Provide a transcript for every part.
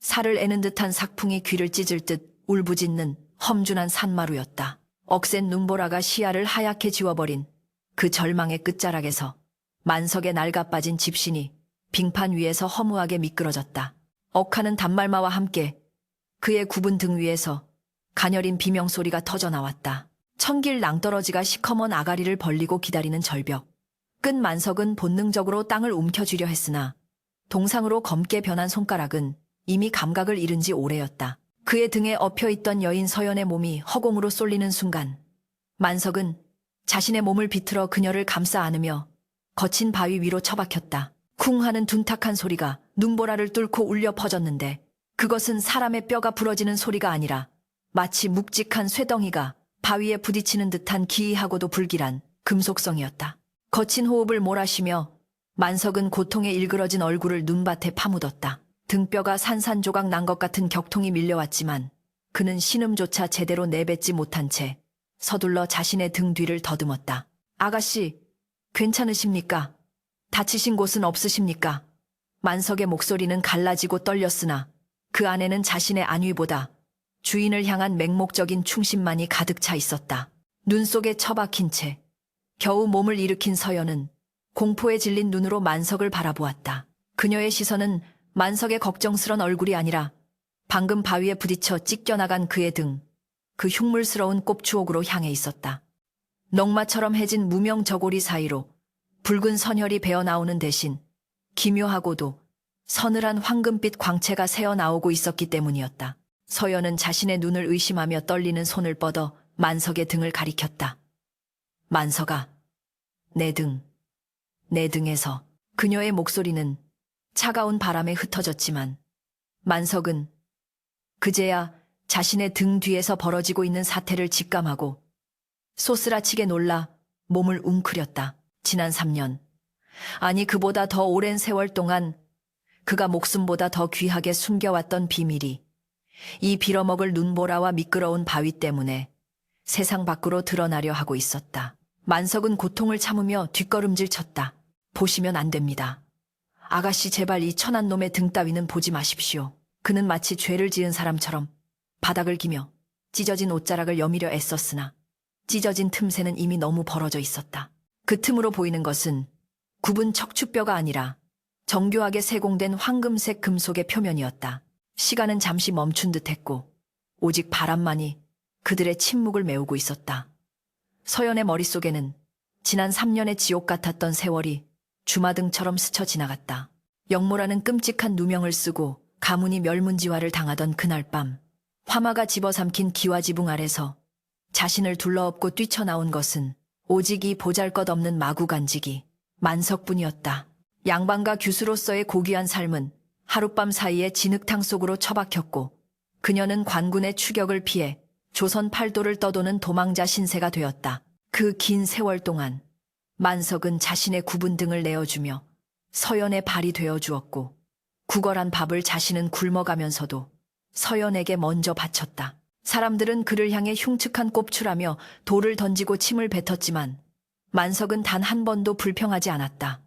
살을 애는 듯한 삭풍이 귀를 찢을 듯 울부짖는 험준한 산마루였다. 억센 눈보라가 시야를 하얗게 지워버린 그 절망의 끝자락에서 만석의 낡아빠진 집신이 빙판 위에서 허무하게 미끄러졌다. 억하는 단말마와 함께 그의 굽은 등 위에서 가녀린 비명소리가 터져나왔다. 천길 낭떠러지가 시커먼 아가리를 벌리고 기다리는 절벽. 끈 만석은 본능적으로 땅을 움켜쥐려 했으나 동상으로 검게 변한 손가락은 이미 감각을 잃은 지 오래였다. 그의 등에 엎여있던 여인 서연의 몸이 허공으로 쏠리는 순간 만석은 자신의 몸을 비틀어 그녀를 감싸 안으며 거친 바위 위로 처박혔다. 쿵 하는 둔탁한 소리가 눈보라를 뚫고 울려 퍼졌는데 그것은 사람의 뼈가 부러지는 소리가 아니라 마치 묵직한 쇠덩이가 바위에 부딪히는 듯한 기이하고도 불길한 금속성이었다. 거친 호흡을 몰아쉬며 만석은 고통에 일그러진 얼굴을 눈밭에 파묻었다. 등뼈가 산산조각 난 것 같은 격통이 밀려왔지만 그는 신음조차 제대로 내뱉지 못한 채 서둘러 자신의 등 뒤를 더듬었다. 아가씨, 괜찮으십니까? 다치신 곳은 없으십니까? 만석의 목소리는 갈라지고 떨렸으나 그 안에는 자신의 안위보다 주인을 향한 맹목적인 충심만이 가득 차 있었다. 눈 속에 처박힌 채 겨우 몸을 일으킨 서연은 공포에 질린 눈으로 만석을 바라보았다. 그녀의 시선은 만석의 걱정스런 얼굴이 아니라 방금 바위에 부딪혀 찢겨나간 그의 등, 그 흉물스러운 꼽추옥으로 향해 있었다. 넝마처럼 해진 무명 저고리 사이로 붉은 선혈이 배어나오는 대신 기묘하고도 서늘한 황금빛 광채가 새어나오고 있었기 때문이었다. 서연은 자신의 눈을 의심하며 떨리는 손을 뻗어 만석의 등을 가리켰다. 만석아, 내 등에서. 그녀의 목소리는 차가운 바람에 흩어졌지만 만석은 그제야 자신의 등 뒤에서 벌어지고 있는 사태를 직감하고 소스라치게 놀라 몸을 웅크렸다. 지난 3년, 아니 그보다 더 오랜 세월 동안 그가 목숨보다 더 귀하게 숨겨왔던 비밀이 이 빌어먹을 눈보라와 미끄러운 바위 때문에 세상 밖으로 드러나려 하고 있었다. 만석은 고통을 참으며 뒷걸음질 쳤다. 보시면 안 됩니다. 아가씨 제발 이 천한 놈의 등 따위는 보지 마십시오. 그는 마치 죄를 지은 사람처럼 바닥을 기며 찢어진 옷자락을 여미려 애썼으나 찢어진 틈새는 이미 너무 벌어져 있었다. 그 틈으로 보이는 것은 굽은 척추뼈가 아니라 정교하게 세공된 황금색 금속의 표면이었다. 시간은 잠시 멈춘 듯했고 오직 바람만이 그들의 침묵을 메우고 있었다. 서연의 머릿속에는 지난 3년의 지옥 같았던 세월이 주마등처럼 스쳐 지나갔다. 영모라는 끔찍한 누명을 쓰고 가문이 멸문지화를 당하던 그날 밤, 화마가 집어삼킨 기와지붕 아래서 자신을 둘러엎고 뛰쳐나온 것은 오직 이 보잘것없는 마구간지기 만석뿐이었다. 양반가 규수로서의 고귀한 삶은 하룻밤 사이에 진흙탕 속으로 처박혔고 그녀는 관군의 추격을 피해 조선 팔도를 떠도는 도망자 신세가 되었다. 그 긴 세월 동안 만석은 자신의 굽은 등을 내어주며 서연의 발이 되어주었고 구걸한 밥을 자신은 굶어가면서도 서연에게 먼저 바쳤다. 사람들은 그를 향해 흉측한 꼽추라며 돌을 던지고 침을 뱉었지만 만석은 단 한 번도 불평하지 않았다.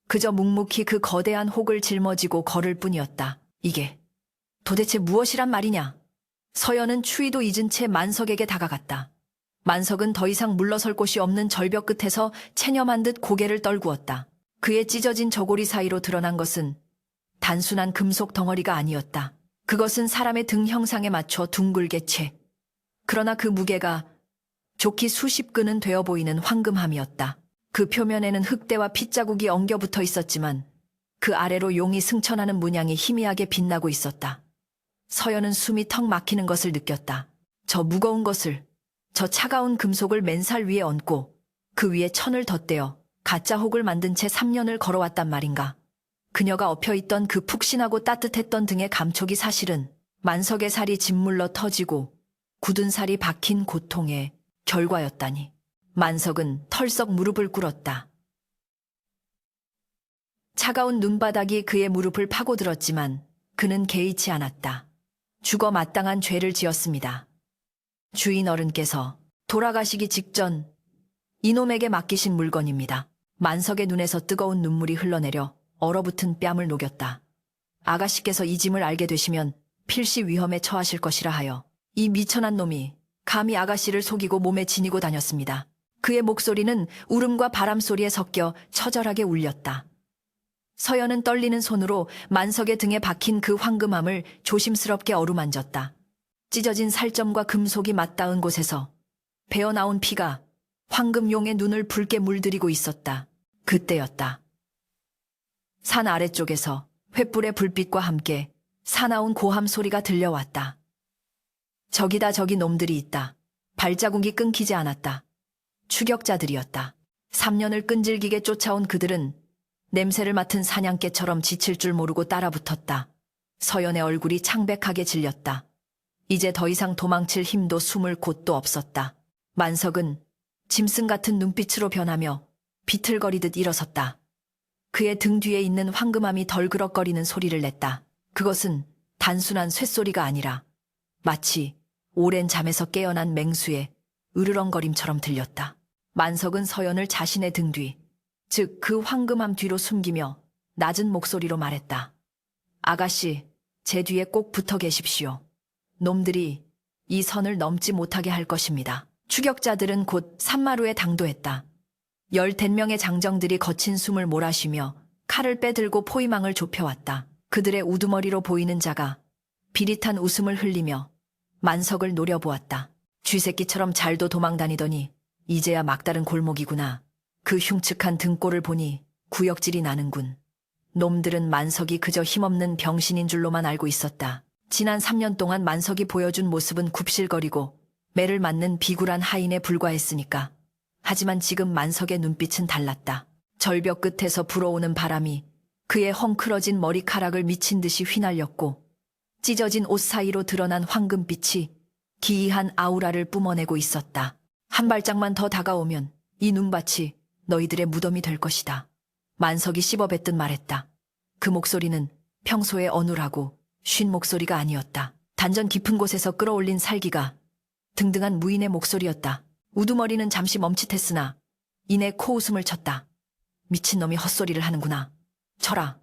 그저 묵묵히 그 거대한 혹을 짊어지고 걸을 뿐이었다. 이게 도대체 무엇이란 말이냐? 서연은 추위도 잊은 채 만석에게 다가갔다. 만석은 더 이상 물러설 곳이 없는 절벽 끝에서 체념한 듯 고개를 떨구었다. 그의 찢어진 저고리 사이로 드러난 것은 단순한 금속 덩어리가 아니었다. 그것은 사람의 등 형상에 맞춰 둥글게 채. 그러나 그 무게가 좋기 수십 근은 되어 보이는 황금함이었다. 그 표면에는 흙대와 핏자국이 엉겨붙어 있었지만 그 아래로 용이 승천하는 문양이 희미하게 빛나고 있었다. 서연은 숨이 턱 막히는 것을 느꼈다. 저 무거운 것을, 저 차가운 금속을 맨살 위에 얹고 그 위에 천을 덧대어 가짜 혹을 만든 채 3년을 걸어왔단 말인가. 그녀가 엎여있던 그 푹신하고 따뜻했던 등의 감촉이 사실은 만석의 살이 짓물러 터지고 굳은 살이 박힌 고통의 결과였다니. 만석은 털썩 무릎을 꿇었다. 차가운 눈바닥이 그의 무릎을 파고들었지만 그는 개의치 않았다. 죽어 마땅한 죄를 지었습니다. 주인 어른께서 돌아가시기 직전 이놈에게 맡기신 물건입니다. 만석의 눈에서 뜨거운 눈물이 흘러내려 얼어붙은 뺨을 녹였다. 아가씨께서 이 짐을 알게 되시면 필시 위험에 처하실 것이라 하여 이 미천한 놈이 감히 아가씨를 속이고 몸에 지니고 다녔습니다. 그의 목소리는 울음과 바람소리에 섞여 처절하게 울렸다. 서연은 떨리는 손으로 만석의 등에 박힌 그 황금함을 조심스럽게 어루만졌다. 찢어진 살점과 금속이 맞닿은 곳에서 배어나온 피가 황금용의 눈을 붉게 물들이고 있었다. 그때였다. 산 아래쪽에서 횃불의 불빛과 함께 사나운 고함 소리가 들려왔다. 저기다 저기 놈들이 있다. 발자국이 끊기지 않았다. 추격자들이었다. 3년을 끈질기게 쫓아온 그들은 냄새를 맡은 사냥개처럼 지칠 줄 모르고 따라붙었다. 서연의 얼굴이 창백하게 질렸다. 이제 더 이상 도망칠 힘도 숨을 곳도 없었다. 만석은 짐승 같은 눈빛으로 변하며 비틀거리듯 일어섰다. 그의 등 뒤에 있는 황금함이 덜그럭거리는 소리를 냈다. 그것은 단순한 쇳소리가 아니라 마치 오랜 잠에서 깨어난 맹수의 으르렁거림처럼 들렸다. 만석은 서연을 자신의 등 뒤, 즉 그 황금함 뒤로 숨기며 낮은 목소리로 말했다. 아가씨, 제 뒤에 꼭 붙어 계십시오. 놈들이 이 선을 넘지 못하게 할 것입니다. 추격자들은 곧 산마루에 당도했다. 15명의 장정들이 거친 숨을 몰아쉬며 칼을 빼들고 포위망을 좁혀왔다. 그들의 우두머리로 보이는 자가 비릿한 웃음을 흘리며 만석을 노려보았다. 쥐새끼처럼 잘도 도망다니더니 이제야 막다른 골목이구나. 그 흉측한 등골을 보니 구역질이 나는군. 놈들은 만석이 그저 힘없는 병신인 줄로만 알고 있었다. 지난 3년 동안 만석이 보여준 모습은 굽실거리고 매를 맞는 비굴한 하인에 불과했으니까. 하지만 지금 만석의 눈빛은 달랐다. 절벽 끝에서 불어오는 바람이 그의 헝클어진 머리카락을 미친 듯이 휘날렸고 찢어진 옷 사이로 드러난 황금빛이 기이한 아우라를 뿜어내고 있었다. 한 발짝만 더 다가오면 이 눈밭이 너희들의 무덤이 될 것이다. 만석이 씹어뱉듯 말했다. 그 목소리는 평소에 어눌하고 쉰 목소리가 아니었다. 단전 깊은 곳에서 끌어올린 살기가 등등한 무인의 목소리였다. 우두머리는 잠시 멈칫했으나 이내 코웃음을 쳤다. 미친놈이 헛소리를 하는구나. 쳐라.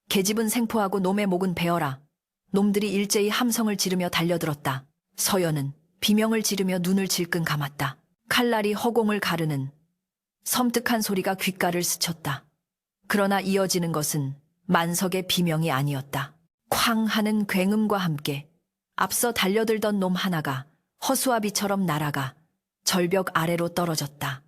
계집은 생포하고 놈의 목은 베어라. 놈들이 일제히 함성을 지르며 달려들었다. 서연은 비명을 지르며 눈을 질끈 감았다. 칼날이 허공을 가르는 섬뜩한 소리가 귓가를 스쳤다. 그러나 이어지는 것은 만석의 비명이 아니었다. 쾅 하는 굉음과 함께 앞서 달려들던 놈 하나가 허수아비처럼 날아가 절벽 아래로 떨어졌다.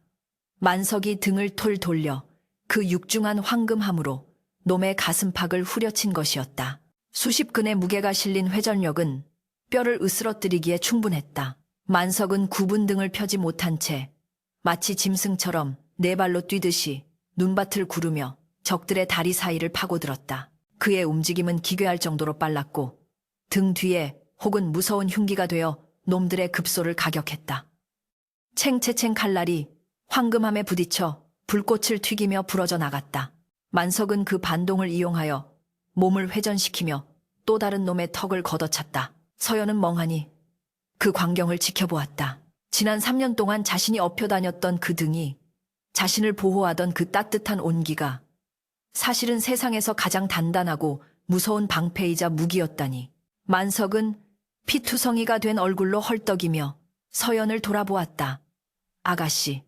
만석이 등을 톨 돌려 그 육중한 황금함으로 놈의 가슴팍을 후려친 것이었다. 수십 근의 무게가 실린 회전력은 뼈를 으스러뜨리기에 충분했다. 만석은 구분 등을 펴지 못한 채 마치 짐승처럼 네 발로 뛰듯이 눈밭을 구르며 적들의 다리 사이를 파고들었다. 그의 움직임은 기괴할 정도로 빨랐고 등 뒤에 혹은 무서운 흉기가 되어 놈들의 급소를 가격했다. 챙채챙 칼날이 황금함에 부딪혀 불꽃을 튀기며 부러져 나갔다. 만석은 그 반동을 이용하여 몸을 회전시키며 또 다른 놈의 턱을 걷어찼다. 서연은 멍하니 그 광경을 지켜보았다. 지난 3년 동안 자신이 업혀 다녔던 그 등이 자신을 보호하던 그 따뜻한 온기가 사실은 세상에서 가장 단단하고 무서운 방패이자 무기였다니. 만석은 피투성이가 된 얼굴로 헐떡이며 서연을 돌아보았다. 아가씨,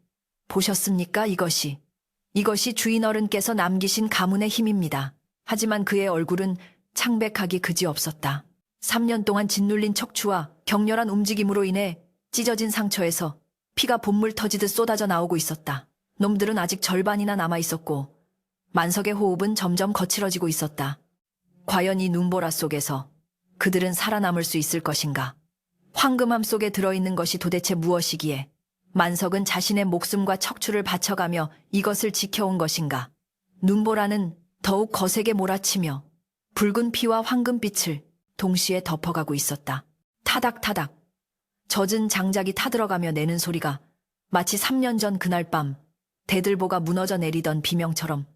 보셨습니까? 이것이 주인 어른께서 남기신 가문의 힘입니다. 하지만 그의 얼굴은 창백하기 그지없었다. 3년 동안 짓눌린 척추와 격렬한 움직임으로 인해 찢어진 상처에서 피가 봇물 터지듯 쏟아져 나오고 있었다. 놈들은 아직 절반이나 남아있었고 만석의 호흡은 점점 거칠어지고 있었다. 과연 이 눈보라 속에서 그들은 살아남을 수 있을 것인가? 황금함 속에 들어있는 것이 도대체 무엇이기에 만석은 자신의 목숨과 척추를 바쳐가며 이것을 지켜온 것인가? 눈보라는 더욱 거세게 몰아치며 붉은 피와 황금빛을 동시에 덮어가고 있었다. 타닥타닥 젖은 장작이 타들어가며 내는 소리가 마치 3년 전 그날 밤 대들보가 무너져 내리던 비명처럼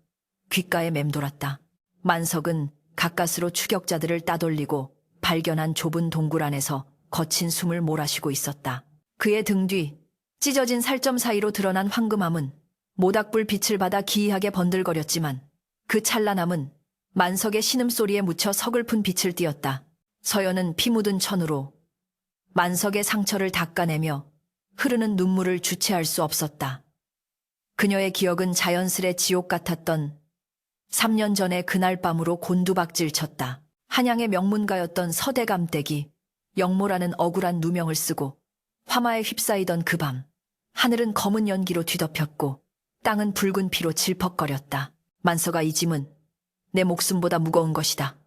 귓가에 맴돌았다. 만석은 가까스로 추격자들을 따돌리고 발견한 좁은 동굴 안에서 거친 숨을 몰아쉬고 있었다. 그의 등 뒤 찢어진 살점 사이로 드러난 황금함은 모닥불 빛을 받아 기이하게 번들거렸지만 그 찬란함은 만석의 신음소리에 묻혀 서글픈 빛을 띠었다. 서연은 피 묻은 천으로 만석의 상처를 닦아내며 흐르는 눈물을 주체할 수 없었다. 그녀의 기억은 자연스레 지옥 같았던 3년 전의 그날 밤으로 곤두박질 쳤다. 한양의 명문가였던 서대감댁이 영모라는 억울한 누명을 쓰고 화마에 휩싸이던 그 밤, 하늘은 검은 연기로 뒤덮였고 땅은 붉은 피로 질퍽거렸다. 만석아, 이 짐은 내 목숨보다 무거운 것이다.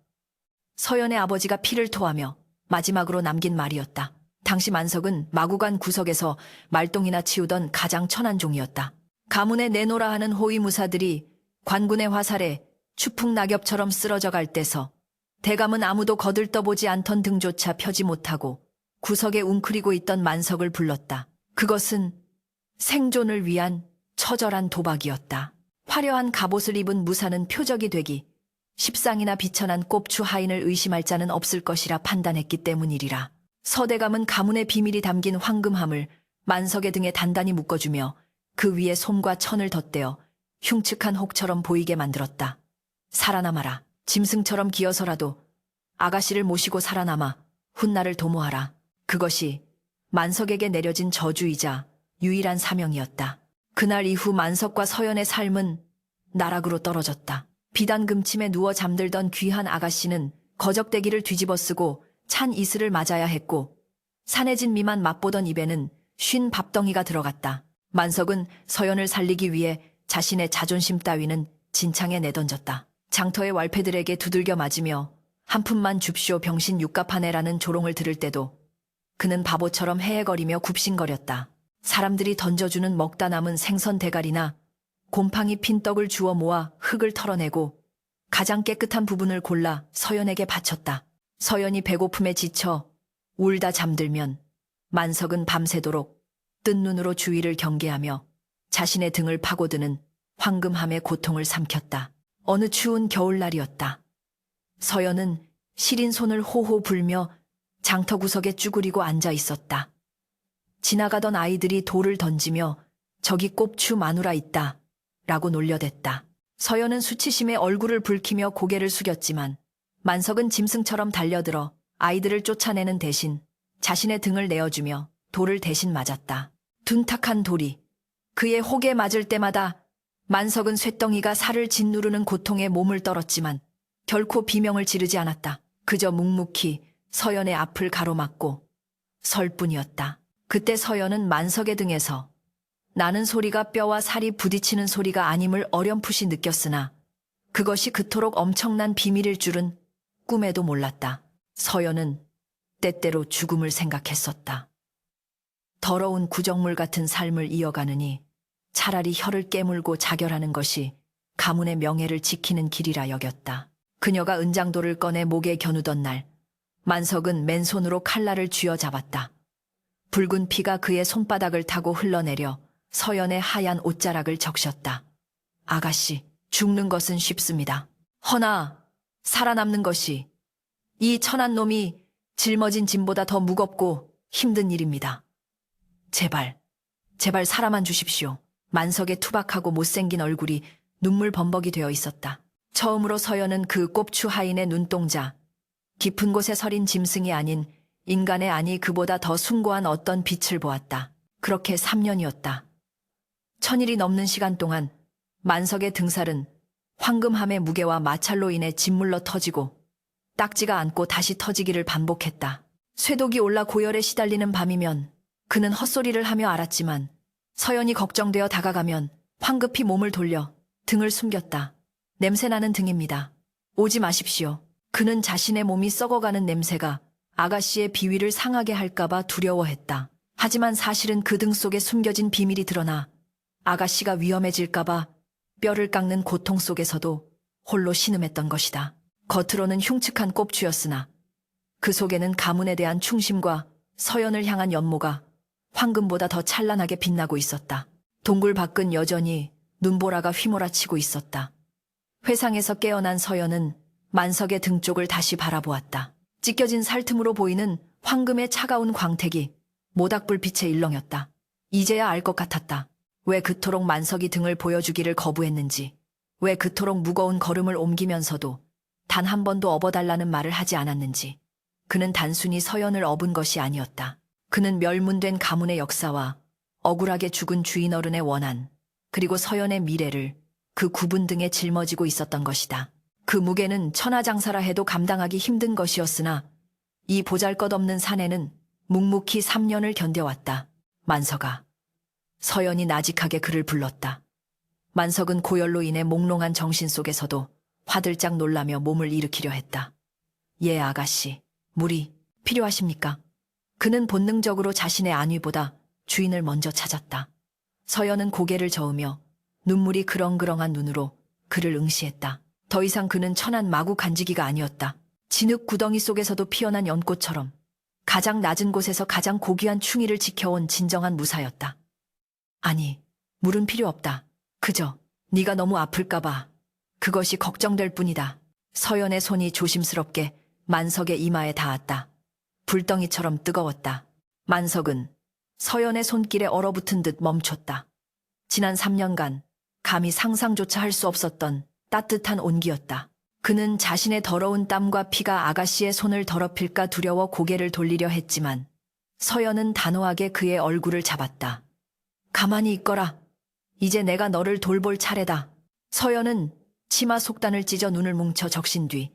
서연의 아버지가 피를 토하며 마지막으로 남긴 말이었다. 당시 만석은 마구간 구석에서 말똥이나 치우던 가장 천한 종이었다. 가문에 내노라 하는 호위무사들이 관군의 화살에 추풍 낙엽처럼 쓰러져 갈 때서 대감은 아무도 거들떠보지 않던 등조차 펴지 못하고 구석에 웅크리고 있던 만석을 불렀다. 그것은 생존을 위한 처절한 도박이었다. 화려한 갑옷을 입은 무사는 표적이 되기, 십상이나 비천한 꼽추 하인을 의심할 자는 없을 것이라 판단했기 때문이리라. 서대감은 가문의 비밀이 담긴 황금함을 만석의 등에 단단히 묶어주며 그 위에 솜과 천을 덧대어 흉측한 혹처럼 보이게 만들었다. 살아남아라. 짐승처럼 기어서라도 아가씨를 모시고 살아남아 훗날을 도모하라. 그것이 만석에게 내려진 저주이자 유일한 사명이었다. 그날 이후 만석과 서연의 삶은 나락으로 떨어졌다. 비단 금침에 누워 잠들던 귀한 아가씨는 거적대기를 뒤집어 쓰고 찬 이슬을 맞아야 했고 산해진 미만 맛보던 입에는 쉰 밥덩이가 들어갔다. 만석은 서연을 살리기 위해 자신의 자존심 따위는 진창에 내던졌다. 장터의 왈패들에게 두들겨 맞으며 한 푼만 줍쇼 병신 육갑하네라는 조롱을 들을 때도 그는 바보처럼 헤헤거리며 굽신거렸다. 사람들이 던져주는 먹다 남은 생선 대가리나 곰팡이 핀 떡을 주워 모아 흙을 털어내고 가장 깨끗한 부분을 골라 서연에게 바쳤다. 서연이 배고픔에 지쳐 울다 잠들면 만석은 밤새도록 뜬 눈으로 주위를 경계하며 자신의 등을 파고드는 황금함의 고통을 삼켰다. 어느 추운 겨울날이었다. 서연은 시린 손을 호호 불며 장터 구석에 쭈그리고 앉아 있었다. 지나가던 아이들이 돌을 던지며 저기 꼽추 마누라 있다 라고 놀려댔다. 서연은 수치심에 얼굴을 붉히며 고개를 숙였지만 만석은 짐승처럼 달려들어 아이들을 쫓아내는 대신 자신의 등을 내어주며 돌을 대신 맞았다. 둔탁한 돌이 그의 혹에 맞을 때마다 만석은 쇳덩이가 살을 짓누르는 고통에 몸을 떨었지만 결코 비명을 지르지 않았다. 그저 묵묵히 서연의 앞을 가로막고 설 뿐이었다. 그때 서연은 만석의 등에서 나는 소리가 뼈와 살이 부딪히는 소리가 아님을 어렴풋이 느꼈으나 그것이 그토록 엄청난 비밀일 줄은 꿈에도 몰랐다. 서연은 때때로 죽음을 생각했었다. 더러운 구정물 같은 삶을 이어가느니 차라리 혀를 깨물고 자결하는 것이 가문의 명예를 지키는 길이라 여겼다. 그녀가 은장도를 꺼내 목에 겨누던 날 만석은 맨손으로 칼날을 쥐어잡았다. 붉은 피가 그의 손바닥을 타고 흘러내려 서연의 하얀 옷자락을 적셨다. 아가씨, 죽는 것은 쉽습니다. 허나 살아남는 것이 이 천한 놈이 짊어진 짐보다 더 무겁고 힘든 일입니다. 제발 살아만 주십시오. 만석의 투박하고 못생긴 얼굴이 눈물 범벅이 되어 있었다. 처음으로 서연은 그 꼽추 하인의 눈동자, 깊은 곳에 서린 짐승이 아닌 인간의 안이 그보다 더 숭고한 어떤 빛을 보았다. 그렇게 3년이었다. 1000일이 넘는 시간 동안 만석의 등살은 황금함의 무게와 마찰로 인해 짓물러 터지고 딱지가 않고 다시 터지기를 반복했다. 쇠독이 올라 고열에 시달리는 밤이면 그는 헛소리를 하며 알았지만 서연이 걱정되어 다가가면 황급히 몸을 돌려 등을 숨겼다. 냄새나는 등입니다. 오지 마십시오. 그는 자신의 몸이 썩어가는 냄새가 아가씨의 비위를 상하게 할까봐 두려워했다. 하지만 사실은 그 등 속에 숨겨진 비밀이 드러나 아가씨가 위험해질까봐 뼈를 깎는 고통 속에서도 홀로 신음했던 것이다. 겉으로는 흉측한 꼽추였으나 그 속에는 가문에 대한 충심과 서연을 향한 연모가 황금보다 더 찬란하게 빛나고 있었다. 동굴 밖은 여전히 눈보라가 휘몰아치고 있었다. 회상에서 깨어난 서연은 만석의 등 쪽을 다시 바라보았다. 찢겨진 살틈으로 보이는 황금의 차가운 광택이 모닥불빛에 일렁였다. 이제야 알 것 같았다. 왜 그토록 만석이 등을 보여주기를 거부했는지, 왜 그토록 무거운 걸음을 옮기면서도 단 한 번도 업어달라는 말을 하지 않았는지. 그는 단순히 서연을 업은 것이 아니었다. 그는 멸문된 가문의 역사와 억울하게 죽은 주인 어른의 원한, 그리고 서연의 미래를 그 구분 등에 짊어지고 있었던 것이다. 그 무게는 천하장사라 해도 감당하기 힘든 것이었으나 이 보잘것없는 사내는 묵묵히 3년을 견뎌왔다. 만석아. 서연이 나직하게 그를 불렀다. 만석은 고열로 인해 몽롱한 정신 속에서도 화들짝 놀라며 몸을 일으키려 했다. 예, 아가씨. 물이 필요하십니까? 그는 본능적으로 자신의 안위보다 주인을 먼저 찾았다. 서연은 고개를 저으며 눈물이 그렁그렁한 눈으로 그를 응시했다. 더 이상 그는 천한 마구 간지기가 아니었다. 진흙 구덩이 속에서도 피어난 연꽃처럼 가장 낮은 곳에서 가장 고귀한 충의를 지켜온 진정한 무사였다. 아니, 물은 필요 없다. 그저 네가 너무 아플까봐 그것이 걱정될 뿐이다. 서연의 손이 조심스럽게 만석의 이마에 닿았다. 불덩이처럼 뜨거웠다. 만석은 서연의 손길에 얼어붙은 듯 멈췄다. 지난 3년간 감히 상상조차 할 수 없었던 따뜻한 온기였다. 그는 자신의 더러운 땀과 피가 아가씨의 손을 더럽힐까 두려워 고개를 돌리려 했지만 서연은 단호하게 그의 얼굴을 잡았다. 가만히 있거라. 이제 내가 너를 돌볼 차례다. 서연은 치마 속단을 찢어 눈을 뭉쳐 적신 뒤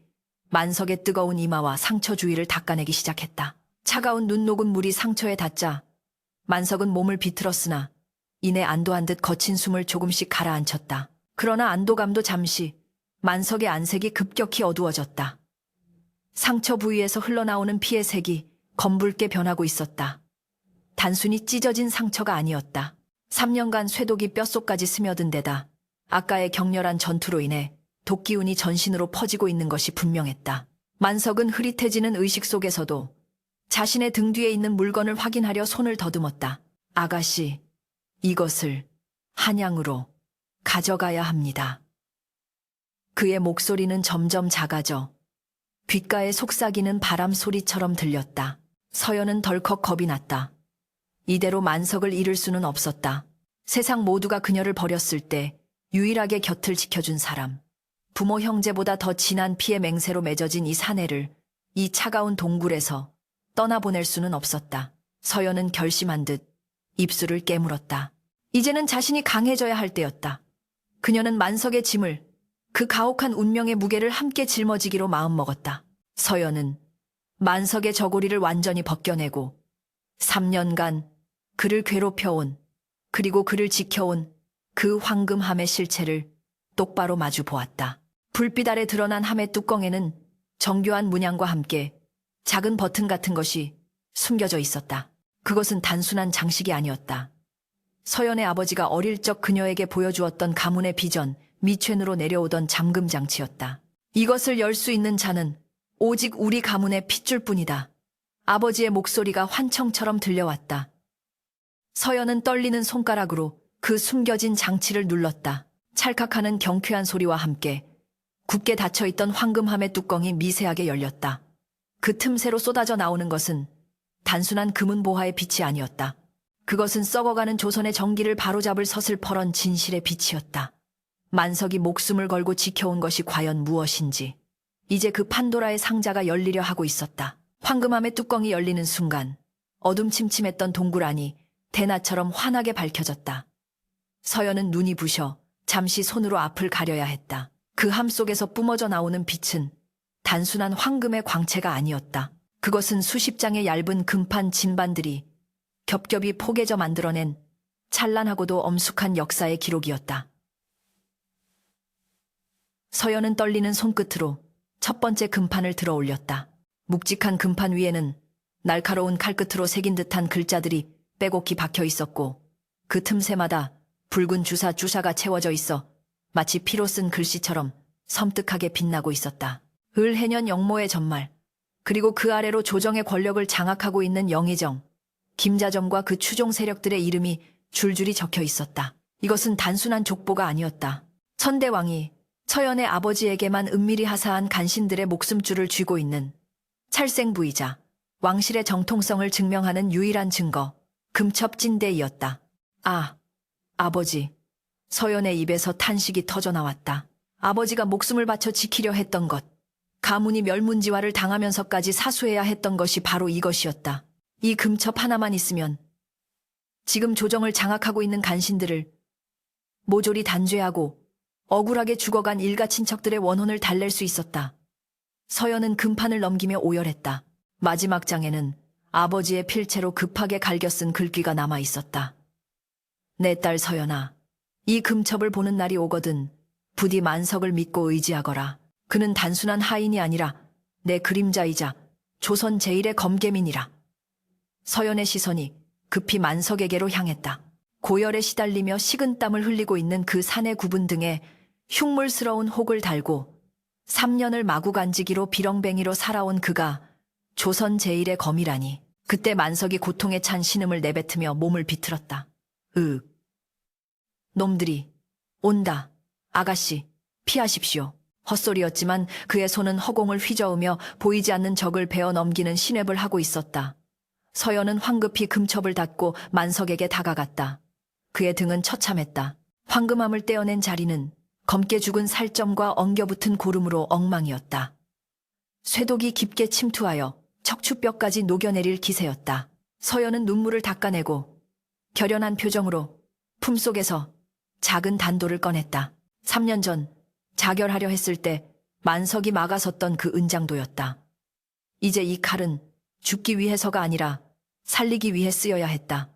만석의 뜨거운 이마와 상처 주위를 닦아내기 시작했다. 차가운 눈 녹은 물이 상처에 닿자 만석은 몸을 비틀었으나 이내 안도한 듯 거친 숨을 조금씩 가라앉혔다. 그러나 안도감도 잠시, 만석의 안색이 급격히 어두워졌다. 상처 부위에서 흘러나오는 피의 색이 검붉게 변하고 있었다. 단순히 찢어진 상처가 아니었다. 3년간 쇠독이 뼛속까지 스며든 데다 아까의 격렬한 전투로 인해 독기운이 전신으로 퍼지고 있는 것이 분명했다. 만석은 흐릿해지는 의식 속에서도 자신의 등 뒤에 있는 물건을 확인하려 손을 더듬었다. 아가씨, 이것을 한양으로 가져가야 합니다. 그의 목소리는 점점 작아져 귓가에 속삭이는 바람 소리처럼 들렸다. 서연은 덜컥 겁이 났다. 이대로 만석을 잃을 수는 없었다. 세상 모두가 그녀를 버렸을 때 유일하게 곁을 지켜준 사람, 부모 형제보다 더 진한 피의 맹세로 맺어진 이 사내를 이 차가운 동굴에서 떠나보낼 수는 없었다. 서연은 결심한 듯 입술을 깨물었다. 이제는 자신이 강해져야 할 때였다. 그녀는 만석의 짐을, 그 가혹한 운명의 무게를 함께 짊어지기로 마음먹었다. 서연은 만석의 저고리를 완전히 벗겨내고 3년간 그를 괴롭혀온, 그리고 그를 지켜온 그 황금함의 실체를 똑바로 마주 보았다. 불빛 아래 드러난 함의 뚜껑에는 정교한 문양과 함께 작은 버튼 같은 것이 숨겨져 있었다. 그것은 단순한 장식이 아니었다. 서연의 아버지가 어릴 적 그녀에게 보여주었던 가문의 비전, 미쾨으로 내려오던 잠금 장치였다. 이것을 열 수 있는 자는 오직 우리 가문의 핏줄뿐이다. 아버지의 목소리가 환청처럼 들려왔다. 서연은 떨리는 손가락으로 그 숨겨진 장치를 눌렀다. 찰칵하는 경쾌한 소리와 함께 굳게 닫혀있던 황금함의 뚜껑이 미세하게 열렸다. 그 틈새로 쏟아져 나오는 것은 단순한 금은보화의 빛이 아니었다. 그것은 썩어가는 조선의 정기를 바로잡을 서슬퍼런 진실의 빛이었다. 만석이 목숨을 걸고 지켜온 것이 과연 무엇인지 이제 그 판도라의 상자가 열리려 하고 있었다. 황금함의 뚜껑이 열리는 순간 어둠침침했던 동굴 안이 대낮처럼 환하게 밝혀졌다. 서연은 눈이 부셔 잠시 손으로 앞을 가려야 했다. 그 함 속에서 뿜어져 나오는 빛은 단순한 황금의 광채가 아니었다. 그것은 수십 장의 얇은 금판 진반들이 겹겹이 포개져 만들어낸 찬란하고도 엄숙한 역사의 기록이었다. 서연은 떨리는 손끝으로 첫 번째 금판을 들어 올렸다. 묵직한 금판 위에는 날카로운 칼끝으로 새긴 듯한 글자들이 빼곡히 박혀 있었고 그 틈새마다 붉은 주사가 채워져 있어 마치 피로 쓴 글씨처럼 섬뜩하게 빛나고 있었다. 을해년 영모의 전말, 그리고 그 아래로 조정의 권력을 장악하고 있는 영의정, 김자점과 그 추종 세력들의 이름이 줄줄이 적혀 있었다. 이것은 단순한 족보가 아니었다. 천대왕이 처연의 아버지에게만 은밀히 하사한 간신들의 목숨줄을 쥐고 있는 찰생부이자 왕실의 정통성을 증명하는 유일한 증거, 금첩진대이었다. 아, 아버지. 서연의 입에서 탄식이 터져나왔다. 아버지가 목숨을 바쳐 지키려 했던 것, 가문이 멸문지화를 당하면서까지 사수해야 했던 것이 바로 이것이었다. 이 금첩 하나만 있으면 지금 조정을 장악하고 있는 간신들을 모조리 단죄하고 억울하게 죽어간 일가 친척들의 원혼을 달랠 수 있었다. 서연은 금판을 넘기며 오열했다. 마지막 장에는 아버지의 필체로 급하게 갈겨 쓴 글귀가 남아 있었다. 내 딸 서연아, 이 금첩을 보는 날이 오거든 부디 만석을 믿고 의지하거라. 그는 단순한 하인이 아니라 내 그림자이자 조선 제1의 검계민이라. 서연의 시선이 급히 만석에게로 향했다. 고열에 시달리며 식은땀을 흘리고 있는 그 사내 구분 등에 흉물스러운 혹을 달고 3년을 마구간지기로 비렁뱅이로 살아온 그가 조선 제1의 검이라니. 그때 만석이 고통에 찬 신음을 내뱉으며 몸을 비틀었다. 놈들이 온다. 아가씨, 피하십시오. 헛소리였지만 그의 손은 허공을 휘저으며 보이지 않는 적을 베어 넘기는 신회를 하고 있었다. 서연은 황급히 금첩을 닫고 만석에게 다가갔다. 그의 등은 처참했다. 황금함을 떼어낸 자리는 검게 죽은 살점과 엉겨붙은 고름으로 엉망이었다. 쇠독이 깊게 침투하여 척추뼈까지 녹여내릴 기세였다. 서연은 눈물을 닦아내고 결연한 표정으로 품속에서 작은 단도를 꺼냈다. 3년 전 자결하려 했을 때 만석이 막아섰던 그 은장도였다. 이제 이 칼은 죽기 위해서가 아니라 살리기 위해 쓰여야 했다.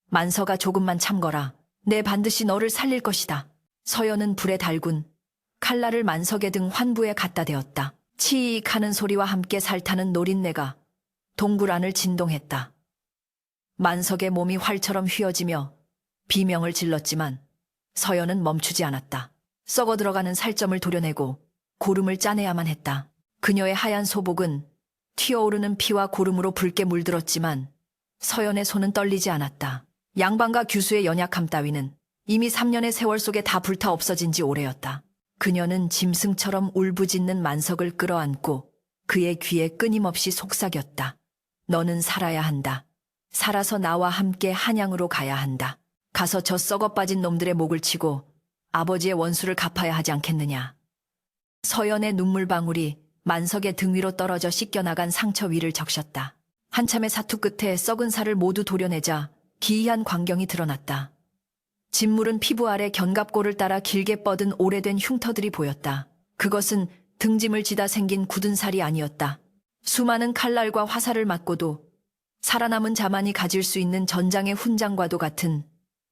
만석아, 조금만 참거라. 내 반드시 너를 살릴 것이다. 서연은 불에 달군 칼날을 만석의 등 환부에 갖다 대었다. 치익 하는 소리와 함께 살타는 노린내가 동굴 안을 진동했다. 만석의 몸이 활처럼 휘어지며 비명을 질렀지만 서연은 멈추지 않았다. 썩어 들어가는 살점을 도려내고 고름을 짜내야만 했다. 그녀의 하얀 소복은 튀어오르는 피와 고름으로 붉게 물들었지만 서연의 손은 떨리지 않았다. 양반과 규수의 연약함 따위는 이미 3년의 세월 속에 다 불타 없어진 지 오래였다. 그녀는 짐승처럼 울부짖는 만석을 끌어안고 그의 귀에 끊임없이 속삭였다. 너는 살아야 한다. 살아서 나와 함께 한양으로 가야 한다. 가서 저 썩어 빠진 놈들의 목을 치고 아버지의 원수를 갚아야 하지 않겠느냐. 서연의 눈물방울이 만석의 등 위로 떨어져 씻겨나간 상처 위를 적셨다. 한참의 사투 끝에 썩은 살을 모두 도려내자 기이한 광경이 드러났다. 짓무른 피부 아래 견갑골을 따라 길게 뻗은 오래된 흉터들이 보였다. 그것은 등짐을 지다 생긴 굳은 살이 아니었다. 수많은 칼날과 화살을 맞고도 살아남은 자만이 가질 수 있는 전장의 훈장과도 같은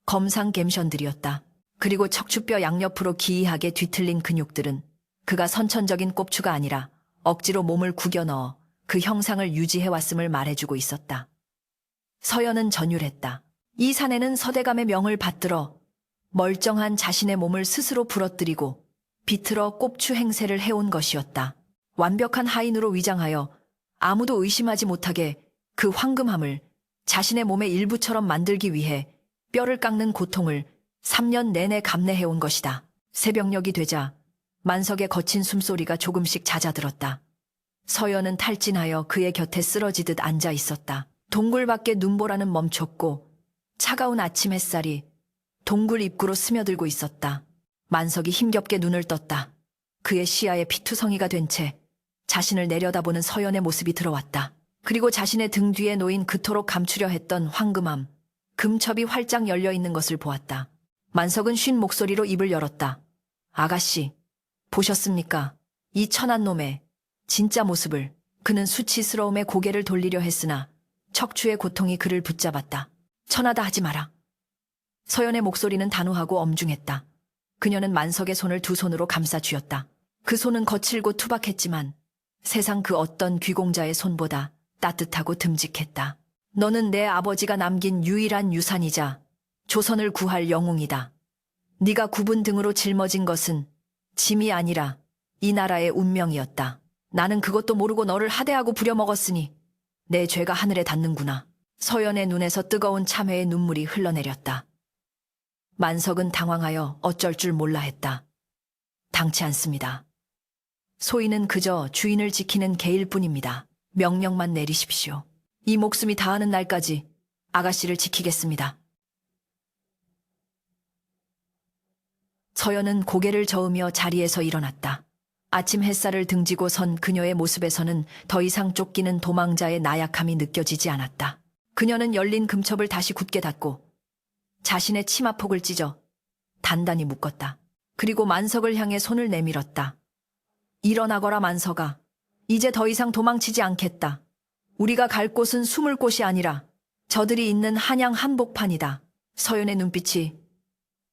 검상 갬션들이었다. 그리고 척추뼈 양옆으로 기이하게 뒤틀린 근육들은 그가 선천적인 꼽추가 아니라 억지로 몸을 구겨 넣어 그 형상을 유지해왔음을 말해주고 있었다. 서연은 전율했다. 이 사내는 서대감의 명을 받들어 멀쩡한 자신의 몸을 스스로 부러뜨리고 비틀어 꼽추 행세를 해온 것이었다. 완벽한 하인으로 위장하여 아무도 의심하지 못하게 그 황금함을 자신의 몸의 일부처럼 만들기 위해 뼈를 깎는 고통을 3년 내내 감내해온 것이다. 새벽녘이 되자 만석의 거친 숨소리가 조금씩 잦아들었다. 서연은 탈진하여 그의 곁에 쓰러지듯 앉아 있었다. 동굴 밖에 눈보라는 멈췄고 차가운 아침 햇살이 동굴 입구로 스며들고 있었다. 만석이 힘겹게 눈을 떴다. 그의 시야에 피투성이가 된 채 자신을 내려다보는 서연의 모습이 들어왔다. 그리고 자신의 등 뒤에 놓인 그토록 감추려 했던 황금함, 금첩이 활짝 열려있는 것을 보았다. 만석은 쉰 목소리로 입을 열었다. 아가씨, 보셨습니까? 이 천한 놈의 진짜 모습을. 그는 수치스러움에 고개를 돌리려 했으나 척추의 고통이 그를 붙잡았다. 천하다 하지 마라. 서연의 목소리는 단호하고 엄중했다. 그녀는 만석의 손을 두 손으로 감싸 쥐었다. 그 손은 거칠고 투박했지만 세상 그 어떤 귀공자의 손보다 따뜻하고 듬직했다. 너는 내 아버지가 남긴 유일한 유산이자 조선을 구할 영웅이다. 네가 구분 등으로 짊어진 것은 짐이 아니라 이 나라의 운명이었다. 나는 그것도 모르고 너를 하대하고 부려먹었으니 내 죄가 하늘에 닿는구나. 서연의 눈에서 뜨거운 참회의 눈물이 흘러내렸다. 만석은 당황하여 어쩔 줄 몰라 했다. 당치 않습니다. 소인은 그저 주인을 지키는 개일 뿐입니다. 명령만 내리십시오. 이 목숨이 다하는 날까지 아가씨를 지키겠습니다. 서연은 고개를 저으며 자리에서 일어났다. 아침 햇살을 등지고 선 그녀의 모습에서는 더 이상 쫓기는 도망자의 나약함이 느껴지지 않았다. 그녀는 열린 금첩을 다시 굳게 닫고 자신의 치마폭을 찢어 단단히 묶었다. 그리고 만석을 향해 손을 내밀었다. 일어나거라 만석아. 이제 더 이상 도망치지 않겠다. 우리가 갈 곳은 숨을 곳이 아니라 저들이 있는 한양 한복판이다. 서연의 눈빛이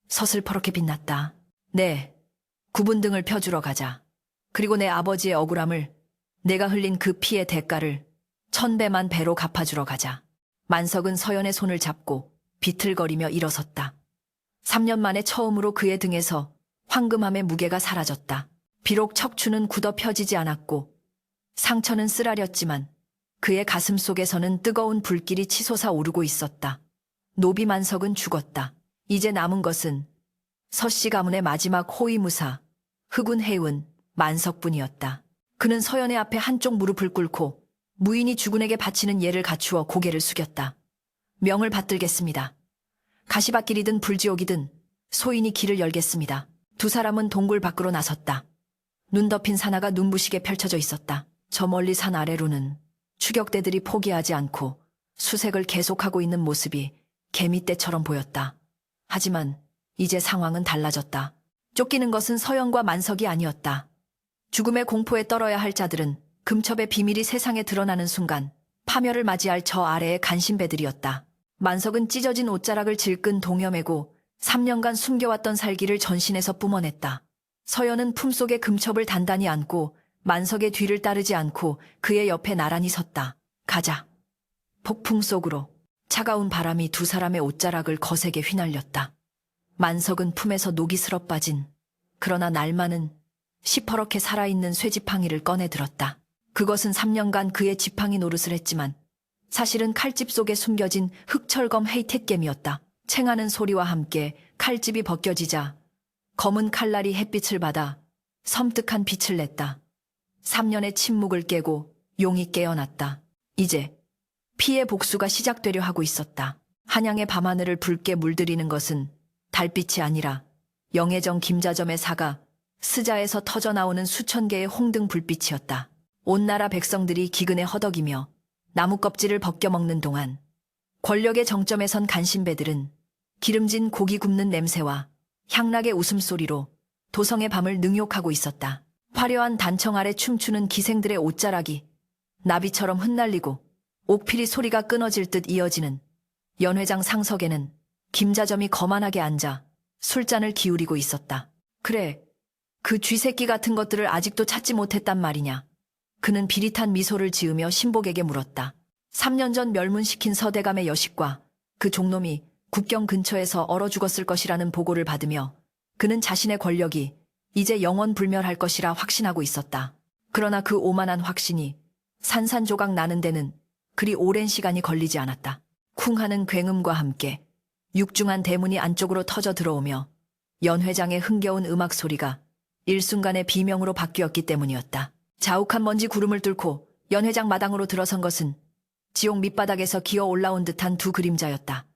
서슬퍼렇게 빛났다. 네, 구분등을 펴주러 가자. 그리고 내 아버지의 억울함을, 내가 흘린 그 피의 대가를 1000배만 배로 갚아주러 가자. 만석은 서연의 손을 잡고 비틀거리며 일어섰다. 3년 만에 처음으로 그의 등에서 황금함의 무게가 사라졌다. 비록 척추는 굳어 펴지지 않았고 상처는 쓰라렸지만 그의 가슴 속에서는 뜨거운 불길이 치솟아 오르고 있었다. 노비 만석은 죽었다. 이제 남은 것은 서씨 가문의 마지막 호위무사, 흑운 해운 만석뿐이었다. 그는 서연의 앞에 한쪽 무릎을 꿇고 무인이 주군에게 바치는 예를 갖추어 고개를 숙였다. 명을 받들겠습니다. 가시밭길이든 불지옥이든 소인이 길을 열겠습니다. 두 사람은 동굴 밖으로 나섰다. 눈 덮인 산하가 눈부시게 펼쳐져 있었다. 저 멀리 산 아래로는 추격대들이 포기하지 않고 수색을 계속하고 있는 모습이 개미떼처럼 보였다. 하지만 이제 상황은 달라졌다. 쫓기는 것은 서연과 만석이 아니었다. 죽음의 공포에 떨어야 할 자들은 금첩의 비밀이 세상에 드러나는 순간 파멸을 맞이할 저 아래의 간신배들이었다. 만석은 찢어진 옷자락을 질끈 동여매고 3년간 숨겨왔던 살기를 전신에서 뿜어냈다. 서연은 품속에 금첩을 단단히 안고 만석의 뒤를 따르지 않고 그의 옆에 나란히 섰다. 가자. 폭풍 속으로 차가운 바람이 두 사람의 옷자락을 거세게 휘날렸다. 만석은 품에서 녹이 슬어 빠진, 그러나 날마는 시퍼렇게 살아있는 쇠지팡이를 꺼내 들었다. 그것은 3년간 그의 지팡이 노릇을 했지만 사실은 칼집 속에 숨겨진 흑철검 헤이텟겜이었다. 챙하는 소리와 함께 칼집이 벗겨지자 검은 칼날이 햇빛을 받아 섬뜩한 빛을 냈다. 3년의 침묵을 깨고 용이 깨어났다. 이제 피의 복수가 시작되려 하고 있었다. 한양의 밤하늘을 붉게 물들이는 것은 달빛이 아니라 영해정 김자점의 사가 스자에서 터져나오는 수천 개의 홍등 불빛이었다. 온 나라 백성들이 기근에 허덕이며 나무 껍질을 벗겨 먹는 동안 권력의 정점에 선 간신배들은 기름진 고기 굽는 냄새와 향락의 웃음소리로 도성의 밤을 능욕하고 있었다. 화려한 단청 아래 춤추는 기생들의 옷자락이 나비처럼 흩날리고 옥피리 소리가 끊어질 듯 이어지는 연회장 상석에는 김자점이 거만하게 앉아 술잔을 기울이고 있었다. 그래, 그 쥐새끼 같은 것들을 아직도 찾지 못했단 말이냐. 그는 비릿한 미소를 지으며 신복에게 물었다. 3년 전 멸문시킨 서대감의 여식과 그 종놈이 국경 근처에서 얼어 죽었을 것이라는 보고를 받으며 그는 자신의 권력이 이제 영원불멸할 것이라 확신하고 있었다. 그러나 그 오만한 확신이 산산조각 나는 데는 그리 오랜 시간이 걸리지 않았다. 쿵 하는 굉음과 함께 육중한 대문이 안쪽으로 터져 들어오며 연회장의 흥겨운 음악 소리가 일순간에 비명으로 바뀌었기 때문이었다. 자욱한 먼지 구름을 뚫고 연회장 마당으로 들어선 것은 지옥 밑바닥에서 기어 올라온 듯한 두 그림자였다.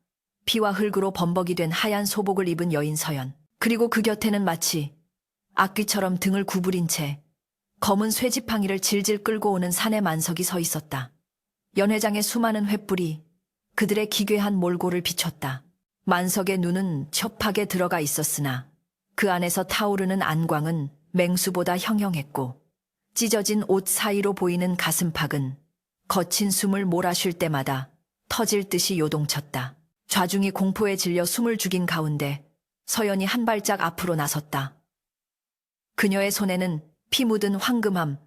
피와 흙으로 범벅이 된 하얀 소복을 입은 여인 서연, 그리고 그 곁에는 마치 악귀처럼 등을 구부린 채 검은 쇠지팡이를 질질 끌고 오는 사내 만석이 서 있었다. 연회장의 수많은 횃불이 그들의 기괴한 몰골을 비췄다. 만석의 눈은 첩하게 들어가 있었으나 그 안에서 타오르는 안광은 맹수보다 형형했고 찢어진 옷 사이로 보이는 가슴팍은 거친 숨을 몰아쉴 때마다 터질 듯이 요동쳤다. 좌중이 공포에 질려 숨을 죽인 가운데 서연이 한 발짝 앞으로 나섰다. 그녀의 손에는 피 묻은 황금함,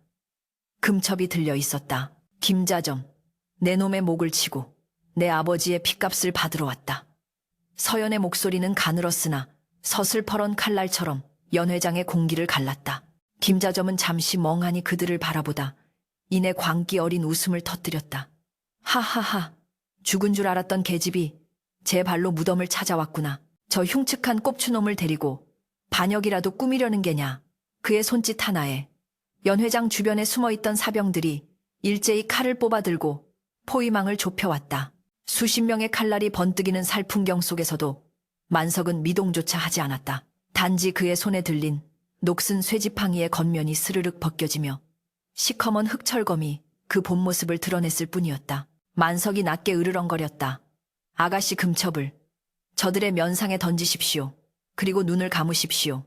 금첩이 들려 있었다. 김자점, 내 놈의 목을 치고 내 아버지의 핏값을 받으러 왔다. 서연의 목소리는 가늘었으나 서슬퍼런 칼날처럼 연회장의 공기를 갈랐다. 김자점은 잠시 멍하니 그들을 바라보다 이내 광기 어린 웃음을 터뜨렸다. 하하하, 죽은 줄 알았던 계집이 제 발로 무덤을 찾아왔구나. 저 흉측한 꼽추놈을 데리고 반역이라도 꾸미려는 게냐. 그의 손짓 하나에 연회장 주변에 숨어있던 사병들이 일제히 칼을 뽑아들고 포위망을 좁혀왔다. 수십 명의 칼날이 번뜩이는 살풍경 속에서도 만석은 미동조차 하지 않았다. 단지 그의 손에 들린 녹슨 쇠지팡이의 겉면이 스르륵 벗겨지며 시커먼 흑철검이 그 본 모습을 드러냈을 뿐이었다. 만석이 낮게 으르렁거렸다. 아가씨 금첩을 저들의 면상에 던지십시오. 그리고 눈을 감으십시오.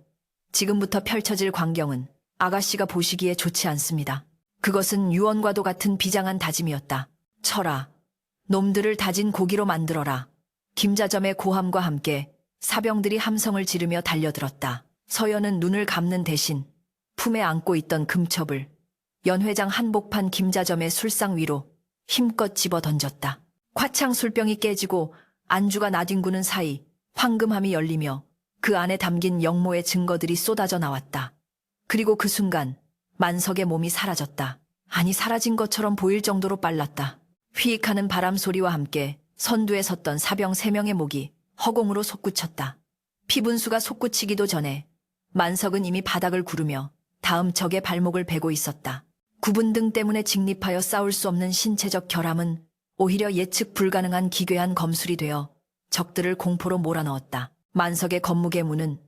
지금부터 펼쳐질 광경은 아가씨가 보시기에 좋지 않습니다. 그것은 유언과도 같은 비장한 다짐이었다. 쳐라. 놈들을 다진 고기로 만들어라. 김자점의 고함과 함께 사병들이 함성을 지르며 달려들었다. 서연은 눈을 감는 대신 품에 안고 있던 금첩을 연회장 한복판 김자점의 술상 위로 힘껏 집어 던졌다. 화창 술병이 깨지고 안주가 나뒹구는 사이 황금함이 열리며 그 안에 담긴 영모의 증거들이 쏟아져 나왔다. 그리고 그 순간 만석의 몸이 사라졌다. 아니 사라진 것처럼 보일 정도로 빨랐다. 휘익하는 바람 소리와 함께 선두에 섰던 사병 3명의 목이 허공으로 솟구쳤다. 피분수가 솟구치기도 전에 만석은 이미 바닥을 구르며 다음 적의 발목을 베고 있었다. 구분등 때문에 직립하여 싸울 수 없는 신체적 결함은 오히려 예측 불가능한 기괴한 검술이 되어 적들을 공포로 몰아넣었다. 만석의 검무게 무는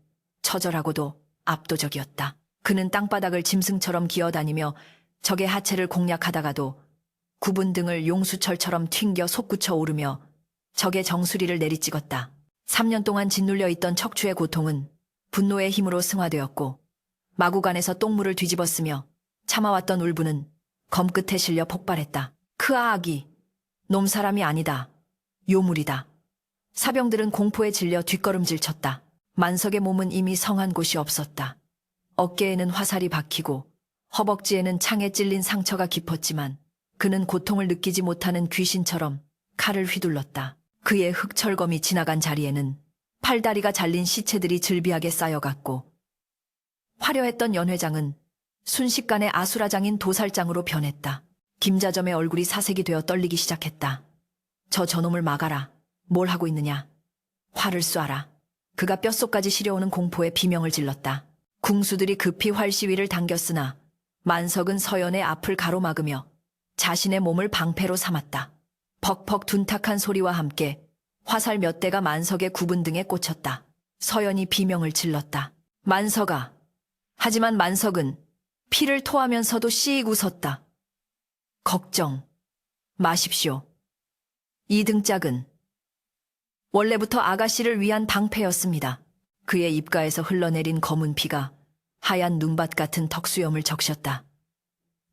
처절하고도 압도적이었다. 그는 땅바닥을 짐승처럼 기어다니며 적의 하체를 공략하다가도 구분등을 용수철처럼 튕겨 솟구쳐 오르며 적의 정수리를 내리찍었다. 3년 동안 짓눌려 있던 척추의 고통은 분노의 힘으로 승화되었고 마구간에서 똥물을 뒤집었으며 참아왔던 울분은 검끝에 실려 폭발했다. 크아악이 놈 사람이 아니다. 요물이다. 사병들은 공포에 질려 뒷걸음질 쳤다. 만석의 몸은 이미 성한 곳이 없었다. 어깨에는 화살이 박히고 허벅지에는 창에 찔린 상처가 깊었지만 그는 고통을 느끼지 못하는 귀신처럼 칼을 휘둘렀다. 그의 흑철검이 지나간 자리에는 팔다리가 잘린 시체들이 즐비하게 쌓여갔고 화려했던 연회장은 순식간에 아수라장인 도살장으로 변했다. 김자점의 얼굴이 사색이 되어 떨리기 시작했다. 저놈을 막아라. 뭘 하고 있느냐. 활을 쏴라. 그가 뼛속까지 시려오는 공포에 비명을 질렀다. 궁수들이 급히 활 시위를 당겼으나 만석은 서연의 앞을 가로막으며 자신의 몸을 방패로 삼았다. 벅벅 둔탁한 소리와 함께 화살 몇 대가 만석의 구분등에 꽂혔다. 서연이 비명을 질렀다. 만석아. 하지만 만석은 피를 토하면서도 씩 웃었다. 걱정 마십시오. 이 등짝은 원래부터 아가씨를 위한 방패였습니다. 그의 입가에서 흘러내린 검은 피가 하얀 눈밭 같은 턱수염을 적셨다.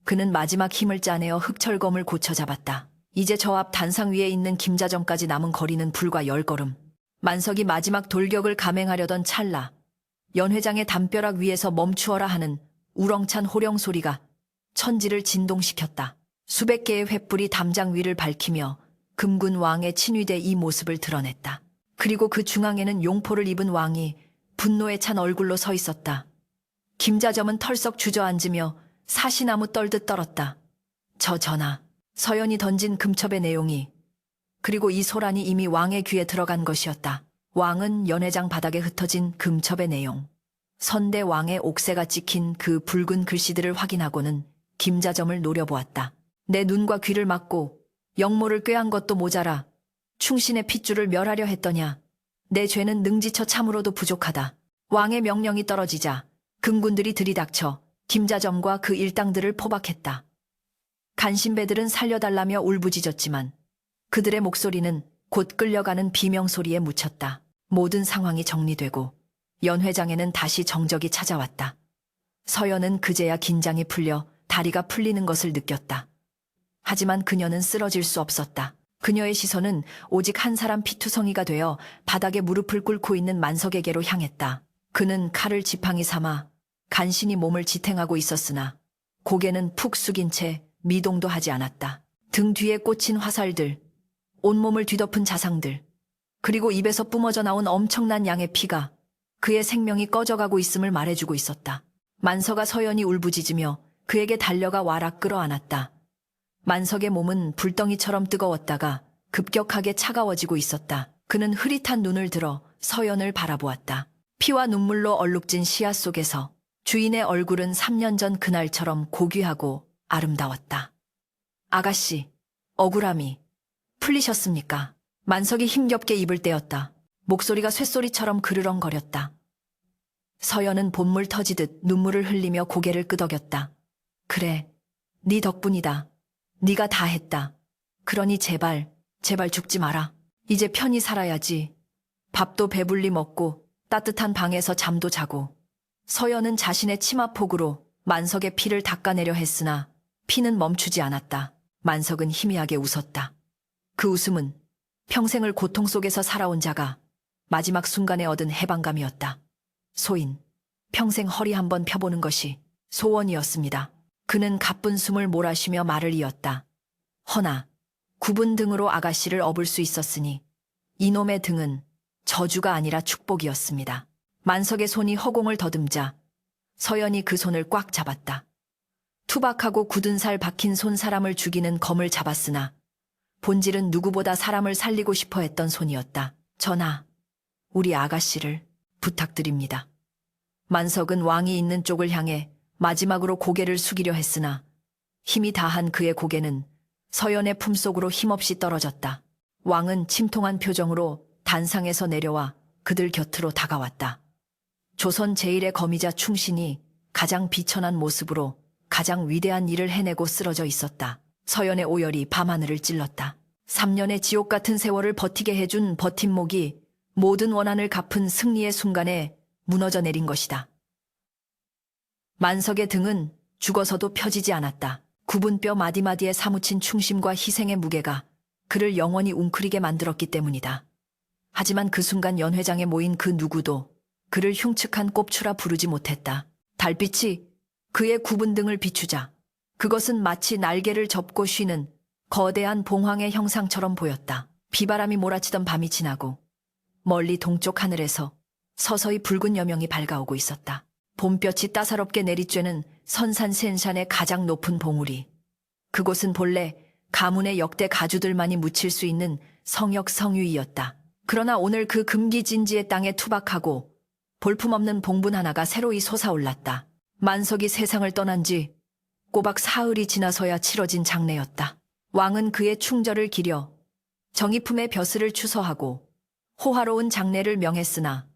그는 마지막 힘을 짜내어 흑철검을 고쳐 잡았다. 이제 저 앞 단상 위에 있는 김자점까지 남은 거리는 불과 10걸음. 만석이 마지막 돌격을 감행하려던 찰나 연회장의 담벼락 위에서 멈추어라 하는 우렁찬 호령 소리가 천지를 진동시켰다. 수백 개의 횃불이 담장 위를 밝히며 금군 왕의 친위대 이 모습을 드러냈다. 그리고 그 중앙에는 용포를 입은 왕이 분노에 찬 얼굴로 서 있었다. 김자점은 털썩 주저앉으며 사시나무 떨듯 떨었다. 저 전하, 서연이 던진 금첩의 내용이 그리고 이 소란이 이미 왕의 귀에 들어간 것이었다. 왕은 연회장 바닥에 흩어진 금첩의 내용, 선대 왕의 옥새가 찍힌 그 붉은 글씨들을 확인하고는 김자점을 노려보았다. 내 눈과 귀를 막고 영모를 꾀한 것도 모자라 충신의 핏줄을 멸하려 했더냐. 내 죄는 능지처 참으로도 부족하다. 왕의 명령이 떨어지자 금군들이 들이닥쳐 김자점과 그 일당들을 포박했다. 간신배들은 살려달라며 울부짖었지만 그들의 목소리는 곧 끌려가는 비명소리에 묻혔다. 모든 상황이 정리되고 연회장에는 다시 정적이 찾아왔다. 서연은 그제야 긴장이 풀려 다리가 풀리는 것을 느꼈다. 하지만 그녀는 쓰러질 수 없었다. 그녀의 시선은 오직 한 사람 피투성이가 되어 바닥에 무릎을 꿇고 있는 만석에게로 향했다. 그는 칼을 지팡이 삼아 간신히 몸을 지탱하고 있었으나 고개는 푹 숙인 채 미동도 하지 않았다. 등 뒤에 꽂힌 화살들, 온몸을 뒤덮은 자상들, 그리고 입에서 뿜어져 나온 엄청난 양의 피가 그의 생명이 꺼져가고 있음을 말해주고 있었다. 만석아 서연이 울부짖으며 그에게 달려가 와라 끌어안았다. 만석의 몸은 불덩이처럼 뜨거웠다가 급격하게 차가워지고 있었다. 그는 흐릿한 눈을 들어 서연을 바라보았다. 피와 눈물로 얼룩진 시야 속에서 주인의 얼굴은 3년 전 그날처럼 고귀하고 아름다웠다. 아가씨, 억울함이 풀리셨습니까? 만석이 힘겹게 입을 떼었다. 목소리가 쇳소리처럼 그르렁거렸다. 서연은 본물 터지듯 눈물을 흘리며 고개를 끄덕였다. 그래, 네 덕분이다. 네가 다 했다. 그러니 제발, 제발 죽지 마라. 이제 편히 살아야지. 밥도 배불리 먹고 따뜻한 방에서 잠도 자고. 서연은 자신의 치마폭으로 만석의 피를 닦아내려 했으나 피는 멈추지 않았다. 만석은 희미하게 웃었다. 그 웃음은 평생을 고통 속에서 살아온 자가 마지막 순간에 얻은 해방감이었다. 소인, 평생 허리 한번 펴보는 것이 소원이었습니다. 그는 가쁜 숨을 몰아쉬며 말을 이었다. 허나 굽은 등으로 아가씨를 업을 수 있었으니 이놈의 등은 저주가 아니라 축복이었습니다. 만석의 손이 허공을 더듬자 서연이 그 손을 꽉 잡았다. 투박하고 굳은 살 박힌 손 사람을 죽이는 검을 잡았으나 본질은 누구보다 사람을 살리고 싶어 했던 손이었다. 전하, 우리 아가씨를 부탁드립니다. 만석은 왕이 있는 쪽을 향해 마지막으로 고개를 숙이려 했으나 힘이 다한 그의 고개는 서연의 품속으로 힘없이 떨어졌다. 왕은 침통한 표정으로 단상에서 내려와 그들 곁으로 다가왔다. 조선 제1의 거미자 충신이 가장 비천한 모습으로 가장 위대한 일을 해내고 쓰러져 있었다. 서연의 오열이 밤하늘을 찔렀다. 3년의 지옥 같은 세월을 버티게 해준 버팀목이 모든 원한을 갚은 승리의 순간에 무너져 내린 것이다. 만석의 등은 죽어서도 펴지지 않았다. 굽은 뼈 마디마디에 사무친 충심과 희생의 무게가 그를 영원히 웅크리게 만들었기 때문이다. 하지만 그 순간 연회장에 모인 그 누구도 그를 흉측한 꼽추라 부르지 못했다. 달빛이 그의 굽은 등을 비추자 그것은 마치 날개를 접고 쉬는 거대한 봉황의 형상처럼 보였다. 비바람이 몰아치던 밤이 지나고 멀리 동쪽 하늘에서 서서히 붉은 여명이 밝아오고 있었다. 봄볕이 따사롭게 내리쬐는 선산센산의 가장 높은 봉우리. 그곳은 본래 가문의 역대 가주들만이 묻힐 수 있는 성역 성유이였다. 그러나 오늘 그 금기진지의 땅에 투박하고 볼품없는 봉분 하나가 새로이 솟아올랐다. 만석이 세상을 떠난 지 꼬박 사흘이 지나서야 치러진 장례였다. 왕은 그의 충절을 기려 정의품의 벼슬을 추서하고 호화로운 장례를 명했으나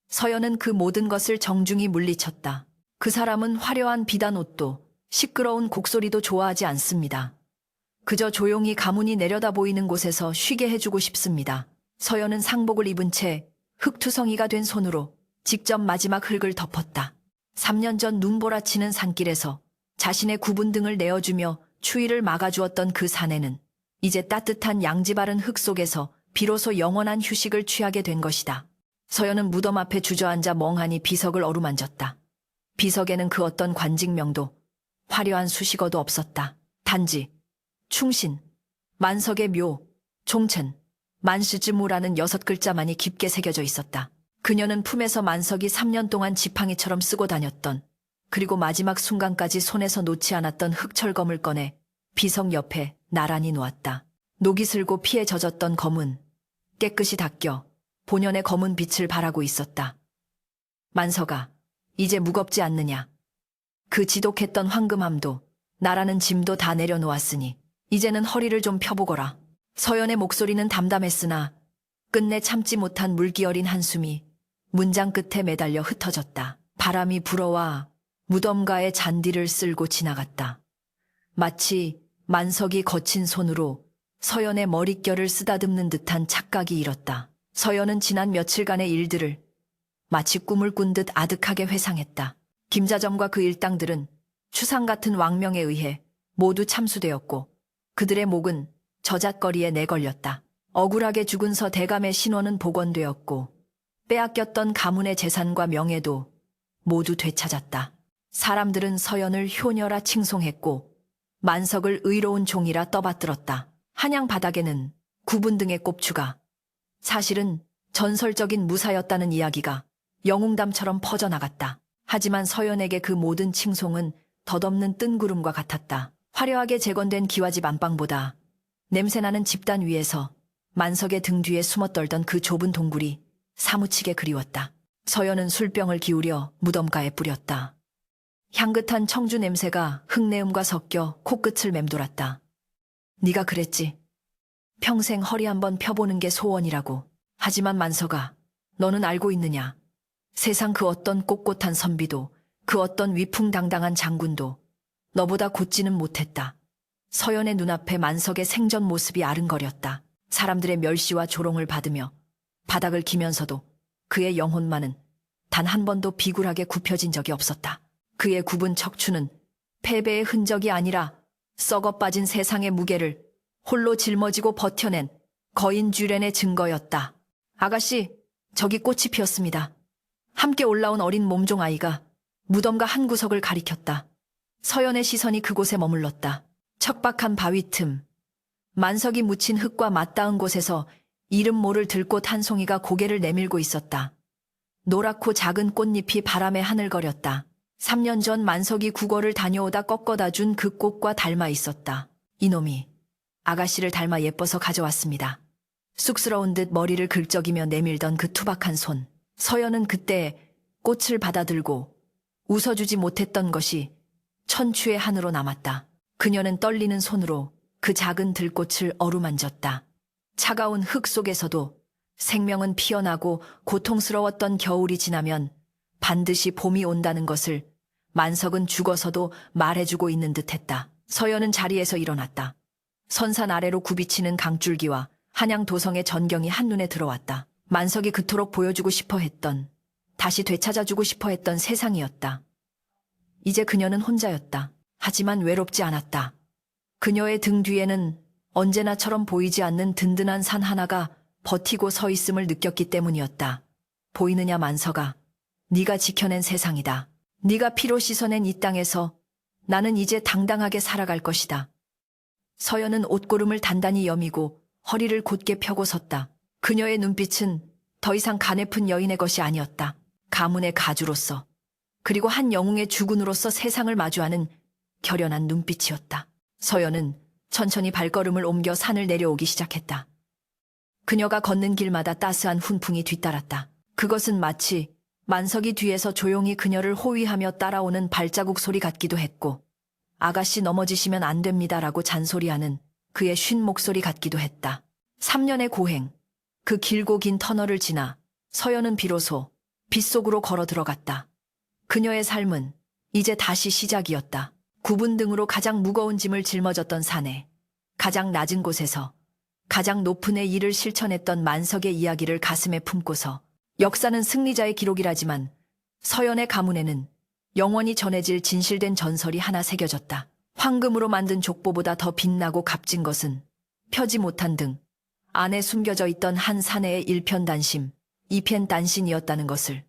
서연은 그 모든 것을 정중히 물리쳤다. 그 사람은 화려한 비단 옷도 시끄러운 곡소리도 좋아하지 않습니다. 그저 조용히 가문이 내려다 보이는 곳에서 쉬게 해주고 싶습니다. 서연은 상복을 입은 채 흙투성이가 된 손으로 직접 마지막 흙을 덮었다. 3년 전 눈보라치는 산길에서 자신의 굽은 등을 내어주며 추위를 막아주었던 그 사내는 이제 따뜻한 양지 바른 흙 속에서 비로소 영원한 휴식을 취하게 된 것이다. 서연은 무덤 앞에 주저앉아 멍하니 비석을 어루만졌다. 비석에는 그 어떤 관직명도 화려한 수식어도 없었다. 단지 충신, 만석의 묘, 종첸, 만시즈무라는 6글자만이 깊게 새겨져 있었다. 그녀는 품에서 만석이 3년 동안 지팡이처럼 쓰고 다녔던 그리고 마지막 순간까지 손에서 놓지 않았던 흑철검을 꺼내 비석 옆에 나란히 놓았다. 녹이 슬고 피에 젖었던 검은 깨끗이 닦여 본연의 검은 빛을 발하고 있었다. 만석아, 이제 무겁지 않느냐. 그 지독했던 황금함도 나라는 짐도 다 내려놓았으니 이제는 허리를 좀 펴보거라. 서연의 목소리는 담담했으나 끝내 참지 못한 물기 어린 한숨이 문장 끝에 매달려 흩어졌다. 바람이 불어와 무덤가의 잔디를 쓸고 지나갔다. 마치 만석이 거친 손으로 서연의 머릿결을 쓰다듬는 듯한 착각이 일었다. 서연은 지난 며칠간의 일들을 마치 꿈을 꾼 듯 아득하게 회상했다. 김자점과 그 일당들은 추상 같은 왕명에 의해 모두 참수되었고 그들의 목은 저잣거리에 내걸렸다. 억울하게 죽은 서 대감의 신원은 복원되었고 빼앗겼던 가문의 재산과 명예도 모두 되찾았다. 사람들은 서연을 효녀라 칭송했고 만석을 의로운 종이라 떠받들었다. 한양 바닥에는 구분 등의 꼽추가 사실은 전설적인 무사였다는 이야기가 영웅담처럼 퍼져나갔다. 하지만 서연에게 그 모든 칭송은 덧없는 뜬구름과 같았다. 화려하게 재건된 기와집 안방보다 냄새나는 집단 위에서 만석의 등 뒤에 숨어떨던 그 좁은 동굴이 사무치게 그리웠다. 서연은 술병을 기울여 무덤가에 뿌렸다. 향긋한 청주 냄새가 흙내음과 섞여 코끝을 맴돌았다. 네가 그랬지. 평생 허리 한번 펴보는 게 소원이라고. 하지만 만석아, 너는 알고 있느냐. 세상 그 어떤 꼿꼿한 선비도, 그 어떤 위풍당당한 장군도 너보다 곧지는 못했다. 서연의 눈앞에 만석의 생전 모습이 아른거렸다. 사람들의 멸시와 조롱을 받으며 바닥을 기면서도 그의 영혼만은 단 한 번도 비굴하게 굽혀진 적이 없었다. 그의 굽은 척추는 패배의 흔적이 아니라 썩어 빠진 세상의 무게를 홀로 짊어지고 버텨낸 거인주련의 증거였다. 아가씨, 저기 꽃이 피었습니다. 함께 올라온 어린 몸종 아이가 무덤과 한 구석을 가리켰다. 서연의 시선이 그곳에 머물렀다. 척박한 바위 틈, 만석이 묻힌 흙과 맞닿은 곳에서 이름 모를 들꽃 한 송이가 고개를 내밀고 있었다. 노랗고 작은 꽃잎이 바람에 하늘거렸다. 3년 전 만석이 국어를 다녀오다 꺾어다 준 그 꽃과 닮아 있었다. 이놈이 아가씨를 닮아 예뻐서 가져왔습니다. 쑥스러운 듯 머리를 긁적이며 내밀던 그 투박한 손. 서연은 그때 꽃을 받아들고 웃어주지 못했던 것이 천추의 한으로 남았다. 그녀는 떨리는 손으로 그 작은 들꽃을 어루만졌다. 차가운 흙 속에서도 생명은 피어나고 고통스러웠던 겨울이 지나면 반드시 봄이 온다는 것을 만석은 죽어서도 말해주고 있는 듯했다. 서연은 자리에서 일어났다. 선산 아래로 굽이치는 강줄기와 한양 도성의 전경이 한눈에 들어왔다. 만석이 그토록 보여주고 싶어 했던, 다시 되찾아주고 싶어 했던 세상이었다. 이제 그녀는 혼자였다. 하지만 외롭지 않았다. 그녀의 등 뒤에는 언제나처럼 보이지 않는 든든한 산 하나가 버티고 서 있음을 느꼈기 때문이었다. 보이느냐 만석아, 네가 지켜낸 세상이다. 네가 피로 씻어낸 이 땅에서 나는 이제 당당하게 살아갈 것이다. 서연은 옷고름을 단단히 여미고 허리를 곧게 펴고 섰다. 그녀의 눈빛은 더 이상 가냘픈 여인의 것이 아니었다. 가문의 가주로서, 그리고 한 영웅의 주군으로서 세상을 마주하는 결연한 눈빛이었다. 서연은 천천히 발걸음을 옮겨 산을 내려오기 시작했다. 그녀가 걷는 길마다 따스한 훈풍이 뒤따랐다. 그것은 마치 만석이 뒤에서 조용히 그녀를 호위하며 따라오는 발자국 소리 같기도 했고, 아가씨 넘어지시면 안 됩니다라고 잔소리하는 그의 쉰 목소리 같기도 했다. 3년의 고행, 그 길고 긴 터널을 지나 서연은 비로소 빗속으로 걸어 들어갔다. 그녀의 삶은 이제 다시 시작이었다. 굽은 등으로 가장 무거운 짐을 짊어졌던 산에, 가장 낮은 곳에서 가장 높은 애 일을 실천했던 만석의 이야기를 가슴에 품고서, 역사는 승리자의 기록이라지만 서연의 가문에는 영원히 전해질 진실된 전설이 하나 새겨졌다. 황금으로 만든 족보보다 더 빛나고 값진 것은 펴지 못한 등 안에 숨겨져 있던 한 사내의 일편단심, 이편단신이었다는 것을